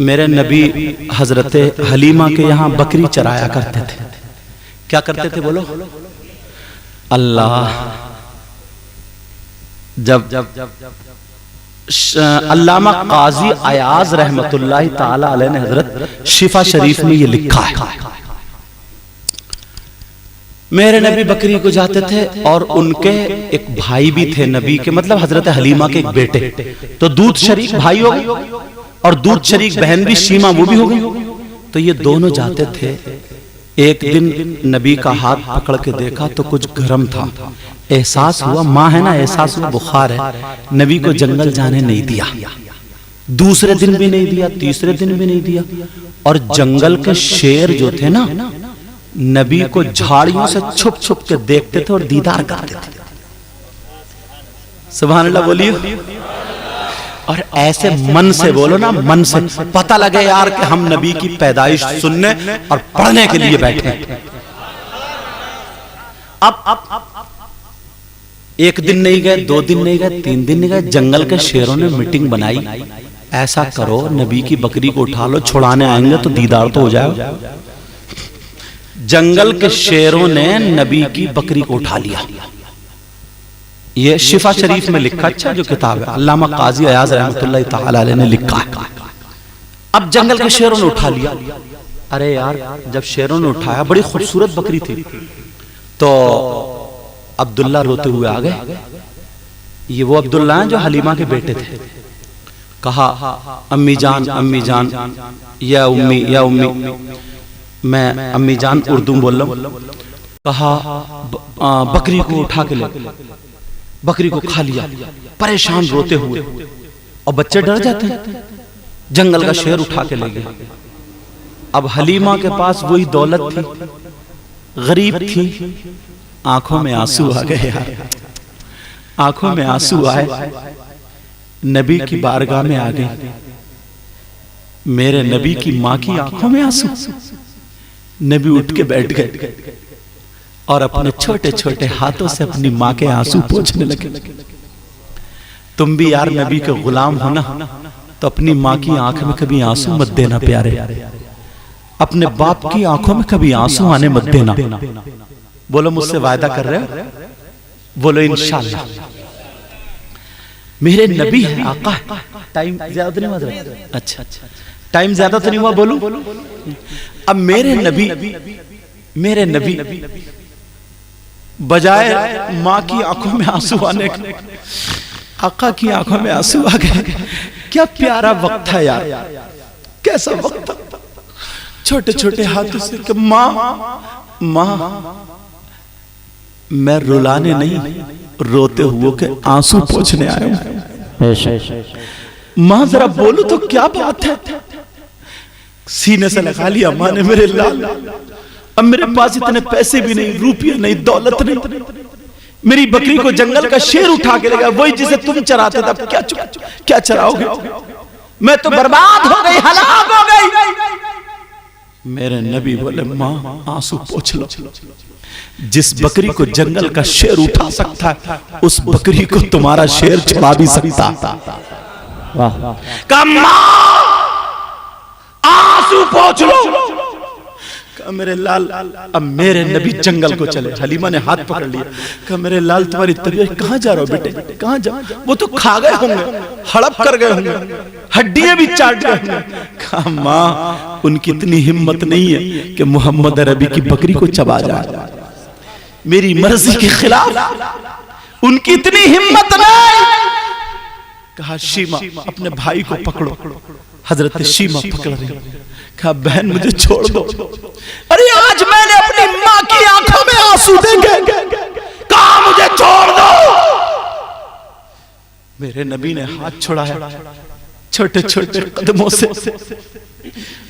मेरे नबी हजरत हलीमा के यहाँ बकरी चराया करते थे। क्या करते थे बोलो? अल्लाह, जब अल्लामा काजी अयाज रहमतुल्लाहि ताला अलैह ने हजरत शिफा शरीफ में ये लिखा है, मेरे नबी बकरी को जाते थे और उनके एक भाई भी थे नबी के, मतलब हजरत हलीमा के एक बेटे, तो दूध शरीक भाई हो गए और दूध शरीक बहन भी शीमा वो भी हो गई। तो ये दोनों जाते थे। एक दिन नबी का हाथ पकड़ के देखा तो कुछ गर्म था, एहसास हुआ, माँ है ना, एहसास हुआ बुखार है। नबी को जंगल जाने नहीं दिया, दूसरे दिन भी नहीं दिया, तीसरे दिन भी नहीं दिया। और जंगल के शेर जो थे ना, नबी को झाड़ियों से छुप छुप के देखते थे और दीदार करते थे। सुभान अल्लाह बोलिए। और ऐसे मन से बोलो ना, मन से पता लगे यार कि हम नबी की पैदाइश सुनने और पढ़ने के लिए बैठे हैं। अब एक दिन नहीं गए, 2 दिन नहीं गए, 3 दिन नहीं गए, जंगल के शेरों ने मीटिंग बनाई, ऐसा करो नबी की बकरी को उठा लो, छुड़ाने आएंगे तो दीदार तो हो जाएगा। जंगल के शेरों ने नबी की बकरी को उठा लिया। ये शिफा शरीफ में लिखा, अच्छा जो किताब है अल्लामा काजी अयाज रहमतुल्लाहि ताला अलैह ने लिखा है। अब जंगल के शेरों ने उठा लिया। अरे यार, जब शेरों ने उठाया, बड़ी खूबसूरत बकरी थी, तो अब्दुल्ला रोते हुए आ गए। ये वो अब्दुल्ला हैं जो हलीमा के बेटे थे। कहा, अम्मी जान, या उम्मी, मैं अम्मी जान उर्दू बोल रहा हूं। कहा, बकरी को उठा के ले, बकरी को खा लिया, परेशान रोते हुए। और बच्चे डर जाते हैं, जंगल का शेर उठा के ले गया। अब हलीमा के पास वही दौलत थी, गरीब थी, आंखों में आंसू आ गए यार, आंखों में आंसू आए, नबी की बारगाह में आ गई। मेरे नबी की माँ की आंखों में आंसू। नबी उठ के बैठ गए और अपने छोटे छोटे हाथों से अपनी माँ के आंसू पोंछने लगे। तुम भी यार नबी के गुलाम हो ना, तो अपनी माँ की आंख में कभी आंसू मत देना प्यारे, अपने बाप की आंखों में कभी आंसू आने मत देना। बोलो मुझसे वायदा कर रहे हो? बोलो इंशाल्लाह। मेरे नबी है, आका है। टाइम ज्यादा नहीं हुआ? अच्छा, टाइम ज्यादा तो नहीं हुआ? बोलूं? अब मेरे नबी बजाय माँ की आंखों में आंसू आने के, आका की आंखों में आंसू आ गए। क्या प्यारा वक्त था यार, कैसा वक्त था। छोटे छोटे हाथों से कि माँ, मैं रुलाने नहीं, रोते हुए के आंसू पोंछने आया हूं। माँ जरा बोलो तो क्या बात है। सीने से लगा लिया माँ ने, मेरे लाल, अब मेरे पास इतने पैसे भी नहीं, रुपये नहीं, दौलत नहीं, मेरी बकरी को जंगल का शेर उठा के ले गया, वही जिसे तुम चराते थे, अब क्या चराओगे? मैं तो बर्बाद हो गई, हलाक हो गई। मेरे नबी बोले, माँ आंसू पोंछ लो। जिस बकरी को जंगल का शेर उठा सकता है, उस बकरी को तुम्हारा शेर छुड़ा भी सकता। आंसू पोंछ लो। मेरे लाल, अब मेरे नबी जंगल को चले। हलीमा ने हाथ पकड़ लिया, कहा मेरे लाल तुम्हारी तबीयत, कहाँ जा रहे हो बेटे, कहाँ जा? वो तो खा गए होंगे, हड़प कर गए होंगे, हड्डियां भी चाट गए होंगे। कहा माँ, उनकी इतनी हिम्मत नहीं है कि मोहम्मद अरबी की बकरी को चबा जाए, मेरी मर्जी के खिलाफ उनकी इतनी हिम्मत नहीं। कहा शीमा, अपने भाई को पकड़ो। हजरत शीमा पकड़ रही। कहा बहन मुझे छोड़ दो। अरे आज मैंने अपनी माँ की आंखों में आंसू देखे। कहा मुझे छोड़ दो। मेरे नबी ने हाथ छुड़ाया, छोटे छोटे कदमों से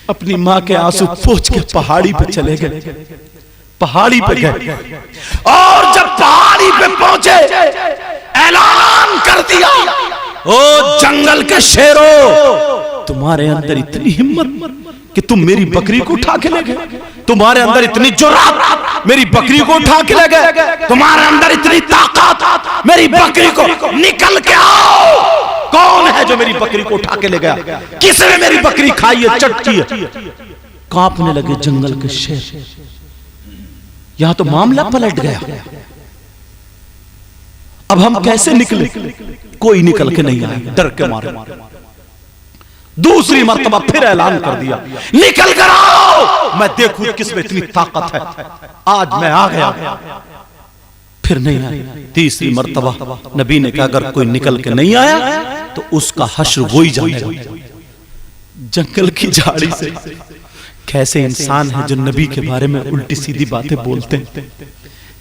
अपनी माँ के आंसू पोंछ के पहाड़ी पे चले गए। पहाड़ी पे गए और जब पहाड़ी पे पहुंचे, ऐलान कर दिया, ओ जंगल के शेरों, तुम्हारे अंदर इतनी हिम्मत कि तुम मेरी बकरी को उठा के ले गए, तुम्हारे अंदर इतनी जुर्रत मेरी बकरी को उठा के ले गए, तुम्हारे अंदर इतनी ताकत, मेरी बकरी को निकल के आओ। कौन है जो मेरी बकरी को उठा के ले गया? किसने मेरी बकरी खाई है, चटकी है? कांपने लगे जंगल के शेर। यहां तो मामला पलट गया। अब हम कैसे निकले? कोई निकल के नहीं आया, डर के मारे। दूसरी मर्तबा फिर ऐलान कर दिया, निकल कर आओ, मैं देखूं किसमें इतनी ताकत है। आज मैं आ गया। फिर नहीं आया। तीसरी मर्तबा नबी ने कहा, अगर कोई निकल के नहीं आया तो उसका हश्र वो ही जानेगा। जंगल की झाड़ी से कैसे इंसान है जो नबी के बारे में उल्टी सीधी बातें बोलते हैं।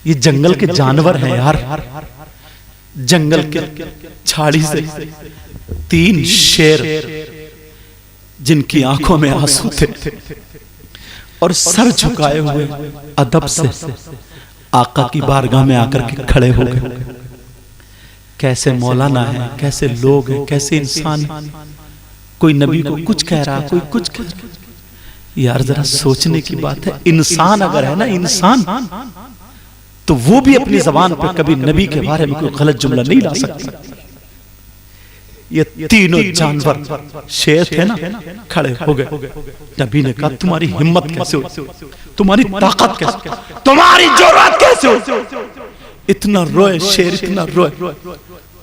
ये जंगल के जानवर हैं यार। जंगल के झाड़ी से 3 शेर जिनकी आंखों में आंसू थे और सर झुकाए हुए अदब से आका की बारगाह में आकर के खड़े हो गए। कैसे मौलाना है, कैसे लोग हैं, कैसे इंसान। कोई नबी को कुछ कह रहा, कोई कुछ कह रहा। यार जरा सोचने की बात है। इंसान अगर है ना, इंसान, तो वो भी अपनी जबान पर कभी नबी के बारे में कोई गलत जुमला नहीं ला सकता। ये तीनों जानवर शेर थे ना, खड़े हो गए। नबी ने कहा, तुम्हारी हिम्मत कैसे हो, तुम्हारी ताकत कैसे, तुम्हारी जुर्रत कैसे हो? इतना रोए शेर, इतना रोए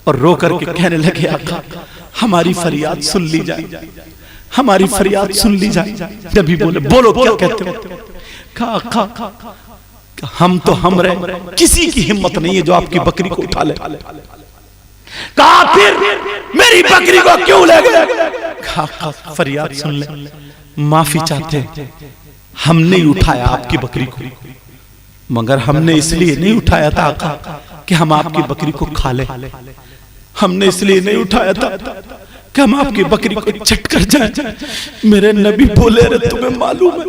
और रो करके कहने लगे, आका हमारी फरियाद सुन ली जाए, हमारी फरियाद सुन ली जाए। नबी बोले, बोलो क्या कहते हो? कहा, आका हम तो हम रहे, किसी की हिम्मत नहीं है जो आपकी बकरी को उठा ले। कहा, फिर मेरी बकरी को क्यों ले गए? कहा, फरियाद सुन ले, माफी चाहते, हम नहीं उठाया आपकी बकरी को, मगर हमने इसलिए नहीं उठाया था आका कि हम आपकी बकरी को खा ले। हमने इसलिए नहीं उठाया था कि हम आपकी बकरी को चट कर जाए। मेरे नबी बोले, रे तुम्हें मालूम है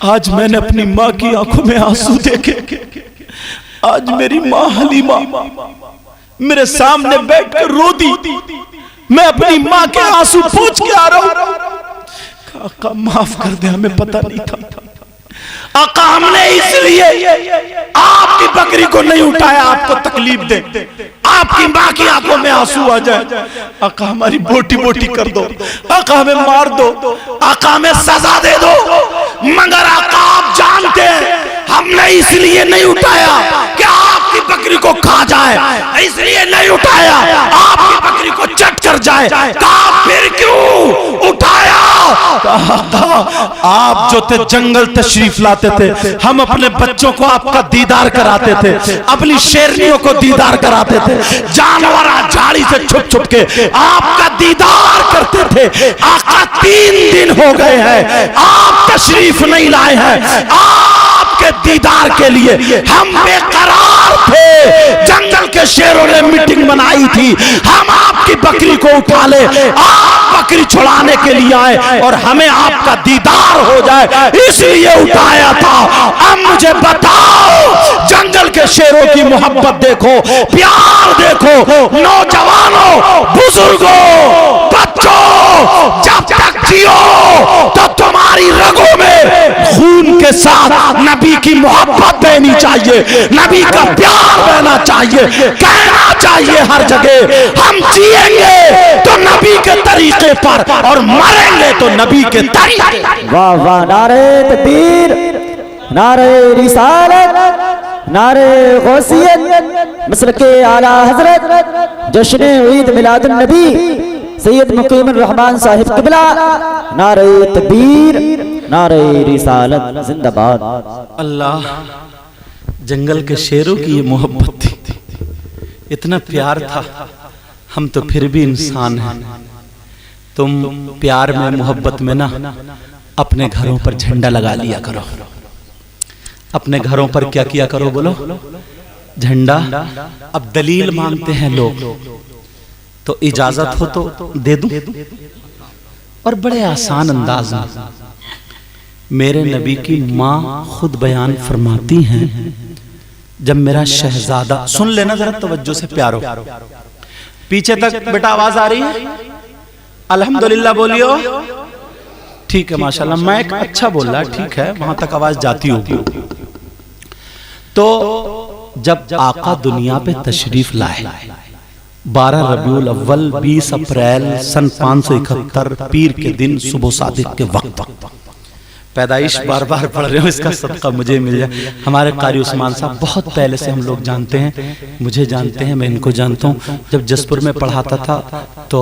आज मैंने अपनी माँ की आंखों में आंसू देखे। आज मेरी माँ हलीमा मेरे सामने बैठकर रो दी। मैं अपनी माँ के आंसू पोंछ के आ रहा हूं। आका माफ कर दे, हमें पता नहीं था। आका हमने इसलिए आपकी बकरी को नहीं उठाया आपको तकलीफ दे, आपकी माँ की आंखों में आंसू आ जाए। आका हमारी बोटी बोटी कर दो, आका हमें मार दो, आका हमें सजा दे दो। मगर आका आप जानते हैं हमने इसलिए नहीं उठाया कि आपकी बकरी को खा जाए, इसलिए नहीं उठाया आपकी बकरी को चट कर जाए। कहा, फिर क्यों उठाया? आप जो थे जंगल तशरीफ लाते थे, हम अपने बच्चों को आपका दीदार कराते थे, अपनी शेरनियों को दीदार कराते थे, जानवर झाड़ी से छुप छुप के आपका दीदार करते थे। आका 3 दिन हो गए हैं आप तशरीफ नहीं लाए हैं। आपके दीदार के लिए हम बेकरार थे। जंगल के शेरों ने मीटिंग बनाई थी, हम आपकी बकरी को उठा ले, आप बकरी छुड़ाने के लिए आए और हमें आपका दीदार हो जाए, इसलिए उठाया था। अब मुझे बताओ, जंगल के शेरों की मोहब्बत देखो, प्यार देखो, नौजवानों, बुजुर्गों, बच्चों, जब तक जियो तो तुम्हारी रगों में खून के साथ नबी की मोहब्बत बहनी चाहिए, नबी का प्यार बहना चाहिए, कहना चाहिए हर जगह, हम जिएंगे तो नबी के तरीके पर और मरेंगे तो नबी के तरीके। वाह वाह, नारे तकबीर, नारे रिसालत, नारे गौसियत, मसलके आला हजरत, जश्न ईद मिलादुन नबी सैयद मुकीमुर रहमान साहिब किबला, नारे तकबीर, नारे रिसालत, जिंदाबाद। अल्लाह, जंगल के शेरों की ये मोहब्बत थी, इतना प्यार था। हम तो फिर भी इंसान हैं। तुम प्यार में, मोहब्बत में ना अपने घरों पर झंडा लगा लिया करो। अपने घरों पर क्या किया करो? बोलो, झंडा। अब दलील मांगते हैं लोग, तो इजाजत हो तो दे दूं। और बड़े आसान अंदाज में मेरे नबी की माँ खुद बयान फरमाती हैं, जब मेरा शहजादा, सुन लेना जरा तवज्जो से प्यारो, पीछे तक बेटा आवाज आ रही है? अल्हम्दुलिल्लाह बोलियो। ठीक है, माशाल्लाह, माइक अच्छा बोल रहा है, ठीक है, वहां तक आवाज जाती होगी। तो जब आका दुनिया पे तशरीफ लाए 12 रबीउल अव्वल 20 अप्रैल सन 571 पीर के दिन सुबह सादिक के वक्त। पैदाइश बार बार पढ़ रहे हो, इसका सदका मुझे मिल जाए। हमारे कारी उस्मान साहब बहुत पहले से हम लोग जानते हैं, मुझे जानते हैं, मैं इनको जानता हूँ। जब जसपुर में पढ़ाता था तो